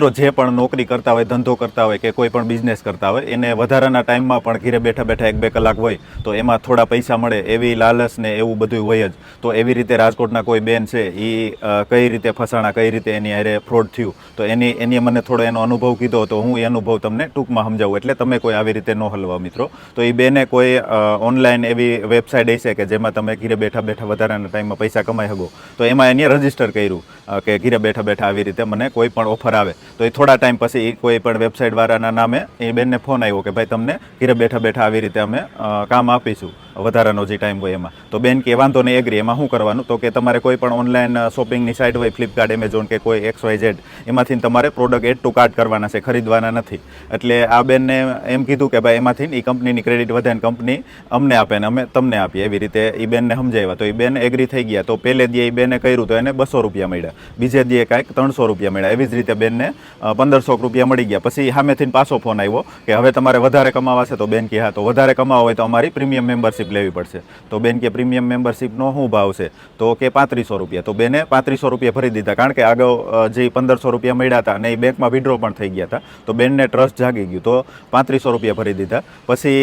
મિત્રો જે પણ નોકરી કરતા હોય, ધંધો કરતા હોય કે કોઈ પણ બિઝનેસ કરતા હોય, એને વધારાના ટાઈમમાં પણ ઘરે બેઠા બેઠા 1-2 કલાક હોય તો એમાં થોડા પૈસા મળે એવી લાલચ ને એવું બધું હોય જ. તો એવી રીતે રાજકોટના કોઈ બેન છે એ કઈ રીતે ફસાણા, કઈ રીતે એની હારે ફ્રોડ થયું, તો એની મને થોડો એનો અનુભવ કીધો, તો હું એ અનુભવ તમને ટૂંકમાં સમજાવું, એટલે તમે કોઈ આવી રીતે ન હલવા મિત્રો. તો એ બેને કોઈ ઓનલાઈન એવી વેબસાઇટ હશે કે જેમાં તમે ઘરે બેઠા બેઠા વધારાના ટાઈમમાં પૈસા કમાઈ શકો. તો એમાં એને રજીસ્ટર કર્યું કે ઘરે બેઠા બેઠા આવી રીતે મને કોઈ પણ ઓફર આવે. તો એ થોડા ટાઈમ પછી કોઈ પણ વેબસાઇટવાળાના નામે એ બેનને ફોન આવ્યો કે ભાઈ તમને ઘરે બેઠા બેઠા આવી રીતે અમે કામ આપીશું વધારાનો જે ટાઈમ હોય એમાં. તો બેન કે વાંધો નહીં, એગ્રી. એમાં શું કરવાનું, તો કે તમારે કોઈ પણ ઓનલાઈન શોપિંગની સાઇટ હોય, ફ્લિપકાર્ટ, એમેઝોન કે કોઈ XYZ, એમાંથી તમારે પ્રોડક્ટ એડ ટુ કાર્ટ કરવાના છે, ખરીદવાના નથી. એટલે આ બેનને એમ કીધું કે ભાઈ એમાંથી એ કંપનીની ક્રેડિટ વધે ને કંપની અમને આપે ને અમે તમને આપીએ, એવી રીતે એ બેનને સમજાવ્યા. તો એ બેન એગ્રી થઈ ગયા. તો પહેલે દી એ બેને કર્યું તો એને 200 રૂપિયા મળ્યા, બીજે દી કાંઈક 300 રૂપિયા મળ્યા. એવી જ રીતે બેનને 1500 રૂપિયા મળી ગયા. પછી સામેથી પાછો ફોન આવ્યો કે હવે તમારે વધારે કમાવા છે. તો બેન કે હા, તો વધારે કમાવા હોય તો અમારી પ્રીમિયમ મેમ્બરશિપ લેવી પડશે. તો બેન કે પ્રીમિયમ મેમ્બરશિપનો શું ભાવ છે, તો કે 3500 રૂપિયા. તો બેને 3500 રૂપિયા ભરી દીધા, કારણ કે આગળ જે 1500 રૂપિયા મળ્યા હતા અને એ બેંકમાં વિડ્રો પણ થઈ ગયા હતા. તો બેનને ટ્રસ્ટ જાગી ગયું, તો 3500 રૂપિયા ભરી દીધા. પછી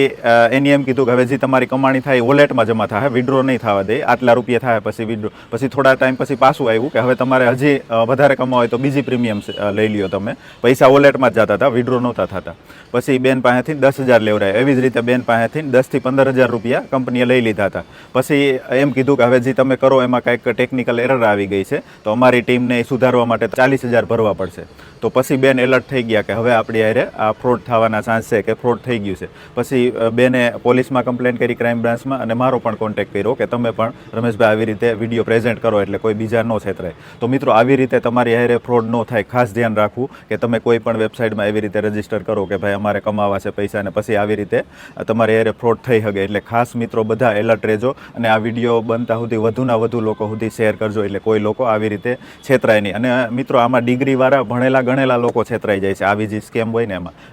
એની એમ કીધું કે હવે જે તમારી કમાણી થાય વોલેટમાં જમા થાય, વિડ્રો નહીં થવા દે, આટલા રૂપિયા થાય પછી વિડ્રો. પછી થોડા ટાઈમ પછી પાછું આવ્યું કે હવે તમારે હજી વધારે કમાવા હોય તો બીજી પ્રીમિયમ લઈ લ્યો તમે. પૈસા વોલેટમાં જ જતા હતા, વિડ્રો નહોતા થતા. પછી બેન પાસેથી 10,000 લેવડાય. એવી જ રીતે બેન પાસેથી 10,000 થી 15,000 રૂપિયા કંપનીએ લઈ લીધા હતા. પછી એમ કીધું કે હવે જે તમે કરો એમાં કાંઈક ટેકનિકલ એરર આવી ગઈ છે, તો અમારી ટીમને સુધારવા માટે 40,000 ભરવા પડશે. તો પછી બેન એલર્ટ થઈ ગયા કે હવે આપણી હારે આ ફ્રોડ થવાના ચાન્સ છે, કે ફ્રોડ થઈ ગયું છે. પછી બેને પોલીસમાં કમ્પ્લેન કરી, ક્રાઇમ બ્રાન્ચમાં, અને મારો પણ કોન્ટેક્ટ કર્યો કે તમે પણ રમેશભાઈ આવી રીતે વિડીયો પ્રેઝન્ટ કરો એટલે કોઈ બીજા ન છેતરાય. તો મિત્રો આવી રીતે તમારી હારે ફ્રોડ ન થાય, ખાસ ધ્યાન રાખવું કે તમે કોઈ પણ વેબસાઇટમાં એવી રીતે રજીસ્ટર કરો કે ભાઈ અમારે કમાવા છે પૈસા, અને પછી આવી રીતે તમારી હારે ફ્રોડ થઈ શકે. એટલે ખાસ મિત્રો બધા એલર્ટ રહેજો, અને આ વિડીયો બનતા સુધી વધુના વધુ લોકો સુધી શેર કરજો, એટલે કોઈ લોકો આવી રીતે છેતરાય નહીં. અને મિત્રો આમાં ડિગ્રીવાળા ભણેલા ગણેલા લોકો છેતરાઈ જાય છે આવી જે સ્કેમ હોય ને એમાં.